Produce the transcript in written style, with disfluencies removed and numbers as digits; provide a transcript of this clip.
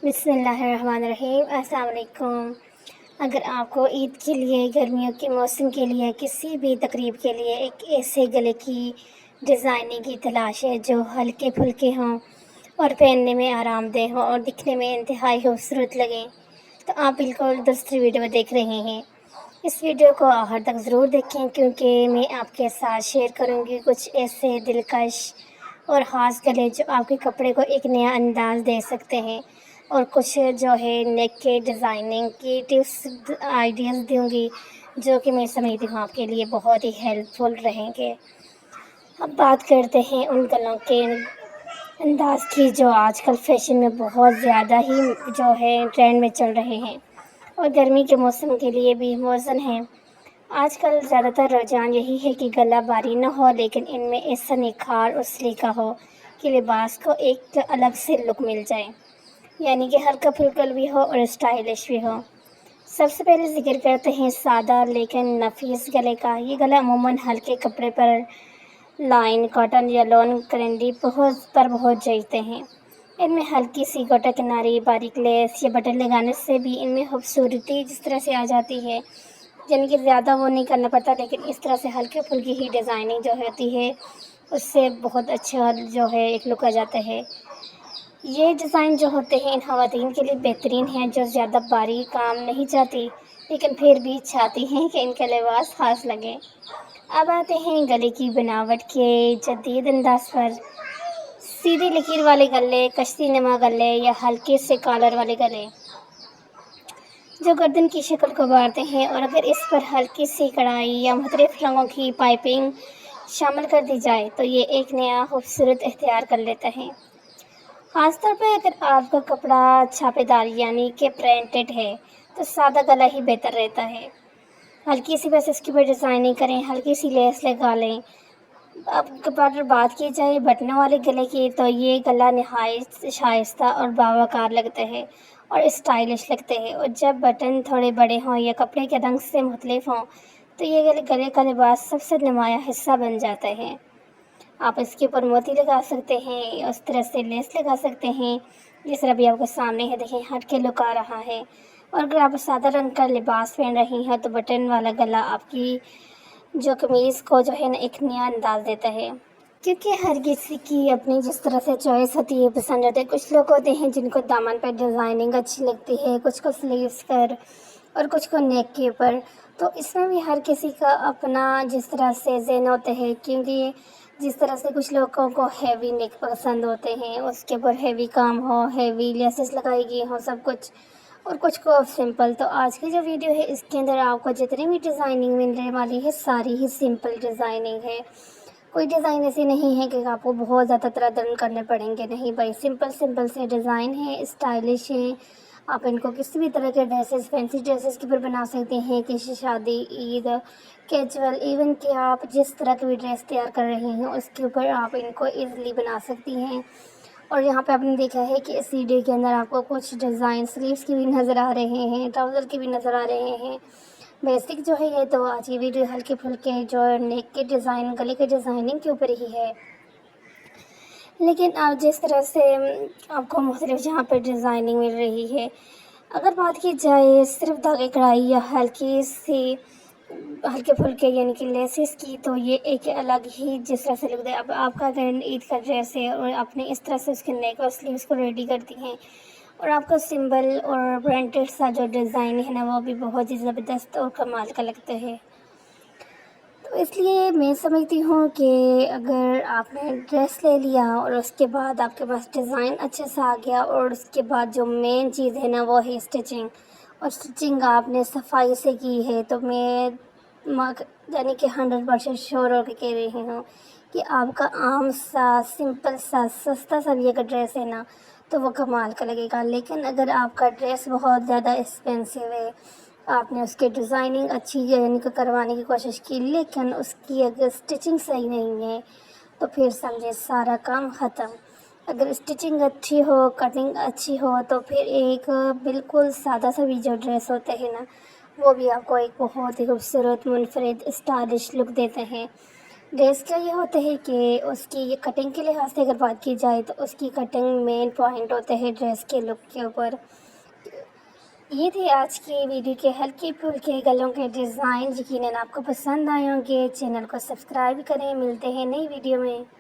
بسم اللہ الرحمن الرحیم۔ السلام علیکم۔ اگر آپ کو عید کے لیے، گرمیوں کے موسم کے لیے، کسی بھی تقریب کے لیے ایک ایسے گلے کی ڈیزائننگ کی تلاش ہے جو ہلکے پھلکے ہوں اور پہننے میں آرام دہ ہوں اور دکھنے میں انتہائی خوبصورت لگیں، تو آپ بالکل درست ویڈیو دیکھ رہے ہیں۔ اس ویڈیو کو آخر تک ضرور دیکھیں کیونکہ میں آپ کے ساتھ شیئر کروں گی کچھ ایسے دلکش اور خاص گلے جو آپ کے کپڑے کو ایک نیا انداز دے سکتے ہیں، اور کچھ جو ہے نیک کے ڈیزائننگ کی ٹپس آئیڈیاز دوں گی جو کہ میں سمجھتی ہوں آپ کے لیے بہت ہی ہیلپ فل رہیں گے۔ اب بات کرتے ہیں ان گلوں کے انداز کی جو آج کل فیشن میں بہت زیادہ ہی جو ہے ٹرینڈ میں چل رہے ہیں اور گرمی کے موسم کے لیے بھی موزن ہیں۔ آج کل زیادہ تر رجحان یہی ہے کہ گلا بھاری نہ ہو لیکن ان میں ایسا نکھار اور سلیقہ ہو کہ لباس کو ایک الگ سے لک مل جائے، یعنی کہ ہلکا پھلکا بھی ہو اور اسٹائلش بھی ہو۔ سب سے پہلے ذکر کرتے ہیں سادہ لیکن نفیس گلے کا۔ یہ گلا عموماً ہلکے کپڑے پر، لائن کاٹن یا لون کرنڈی بہت جچتے ہیں۔ ان میں ہلکی سی گوٹا کناری، باریک لیس یا بٹن لگانے سے بھی ان میں خوبصورتی جس طرح سے آ جاتی ہے، یعنی کہ زیادہ وہ نہیں کرنا پڑتا، لیکن اس طرح سے ہلکے پھلکی ہی ڈیزائننگ جو ہوتی ہے اس سے بہت اچھا جو ہے ایک لک آ جاتا ہے۔ یہ ڈیزائن جو ہوتے ہیں ان خواتین کے لیے بہترین ہیں جو زیادہ باریک کام نہیں چاہتی لیکن پھر بھی چاہتی ہیں کہ ان کا لباس خاص لگے۔ اب آتے ہیں گلے کی بناوٹ کے جدید انداز پر۔ سیدھی لکیر والے گلے، کشتی نما گلے یا ہلکے سے کالر والے گلے جو گردن کی شکل کو ابھارتے ہیں، اور اگر اس پر ہلکی سی کڑھائی یا مختلف رنگوں کی پائپنگ شامل کر دی جائے تو یہ ایک نیا خوبصورت اختیار کر لیتا ہے۔ خاص طور پہ اگر آپ کا کپڑا چھاپے دار یعنی کہ پرنٹڈ ہے تو سادہ گلا ہی بہتر رہتا ہے۔ ہلکی سی بس اس کے اوپر ڈیزائننگ کریں، ہلکی سی لیس لگا لیں۔ اب بات کی جائے بٹنوں والے گلے کی تو یہ گلا نہایت شائستہ اور باوقار لگتا ہے اور اسٹائلش لگتے ہیں، اور جب بٹن تھوڑے بڑے ہوں یا کپڑے کے رنگ سے مختلف ہوں تو یہ گلے کا لباس سب سے نمایاں حصہ بن جاتا ہے۔ آپ اس کے اوپر موتی لگا سکتے ہیں، اس طرح سے لیس لگا سکتے ہیں جس طرح بھی آپ کو سامنے ہے، دیکھیں ہٹ کے لک آ رہا ہے۔ اور اگر آپ سادہ رنگ کا لباس پہن رہی ہیں تو بٹن والا گلا آپ کی جو قمیض کو جو ہے نا ایک نیا انداز دیتا ہے، کیونکہ ہر کسی کی اپنی جس طرح سے چوائس ہوتی ہے، پسند ہوتا ہے۔ کچھ لوگ ہوتے ہیں جن کو دامن پر ڈیزائننگ اچھی لگتی ہے، کچھ کو سلیوز پر اور کچھ کو نیک کے اوپر، تو اس میں بھی ہر کسی کا اپنا جس طرح سے ذہن ہوتا ہے، کیونکہ جس طرح سے کچھ لوگوں کو ہیوی نیک پسند ہوتے ہیں، اس کے اوپر ہیوی کام ہو، ہیوی لیسز لگائی گئی ہوں سب کچھ، اور کچھ کو سمپل۔ تو آج کی جو ویڈیو ہے اس کے اندر آپ کو جتنی بھی ڈیزائننگ ملنے والی ہے ساری ہی سمپل ڈیزائننگ ہے۔ کوئی ڈیزائن ایسی نہیں ہے کہ آپ کو بہت زیادہ تردد کرنے پڑیں گے، نہیں بھائی، سمپل سے ڈیزائن ہے، اسٹائلش ہے۔ آپ ان کو کسی بھی طرح کے ڈریسز، فینسی ڈریسز کے اوپر بنا سکتے ہیں، کسی شادی، عید، کیجول، ایون کہ آپ جس طرح کی بھی ڈریس تیار کر رہے ہیں اس کے اوپر آپ ان کو ایزیلی بنا سکتی ہیں۔ اور یہاں پہ آپ نے دیکھا ہے کہ اس ویڈیو کے اندر آپ کو کچھ ڈیزائن سلیوز کی بھی نظر آ رہے ہیں، ٹراؤزر کی بھی نظر آ رہے ہیں۔ بیسک جو ہے یہ تو آج کی ویڈیو ہلکے پھلکے جو نیک کے ڈیزائن، گلے کے ڈیزائننگ کے اوپر ہی ہے، لیکن آپ جس طرح سے آپ کو مختلف جہاں پہ ڈیزائننگ مل رہی ہے، اگر بات کی جائے صرف دھاگے کڑھائی یا ہلکے پھلکے یعنی کہ لیسز کی، تو یہ ایک الگ ہی جس طرح سے لگتا ہے۔ اب آپ کا اگر عید کا ڈریس ہے اور آپ نے اس طرح سے اس کے نیک اور سلیوز کو ریڈی کرتی ہیں اور آپ کا سمبل اور برانڈیڈ سا جو ڈیزائن ہے نا وہ بھی بہت ہی زبردست اور کمال کا لگتا ہے، تو اس لیے میں سمجھتی ہوں کہ اگر آپ نے ڈریس لے لیا اور اس کے بعد آپ کے پاس ڈیزائن اچھا سا آ گیا، اور اس کے بعد جو مین چیز ہے نا وہ ہے اسٹیچنگ، اور اسٹیچنگ آپ نے صفائی سے کی ہے، تو میں یعنی کہ 100% شور ہو کے کہہ رہی ہوں کہ آپ کا عام سا، سمپل سا، سستا سا بھی اگر ڈریس ہے نا تو وہ کمال کا لگے گا۔ لیکن اگر آپ کا ڈریس بہت زیادہ ایکسپینسو ہے، آپ نے اس کی ڈیزائننگ اچھی یعنی کہ کروانے کی کوشش کی لیکن اس کی اگر اسٹیچنگ صحیح نہیں ہے تو پھر سمجھے سارا کام ختم۔ اگر اسٹیچنگ اچھی ہو، کٹنگ اچھی ہو تو پھر ایک بالکل سادہ سا بھی جو ڈریس ہوتا ہے نا وہ بھی آپ کو ایک بہت ہی خوبصورت، منفرد، اسٹائلش لک دیتے ہیں۔ ڈریس کا یہ ہوتا ہے کہ اس کی یہ کٹنگ کے لحاظ سے اگر بات کی جائے تو اس کی کٹنگ مین پوائنٹ ہوتا ہے ڈریس کے لک کے اوپر۔ یہ تھے آج کی ویڈیو کے ہلکے پھلکے گلوں کے ڈیزائن، یقیناً آپ کو پسند آئے ہوں گے۔ چینل کو سبسکرائب کریں، ملتے ہیں نئی ویڈیو میں۔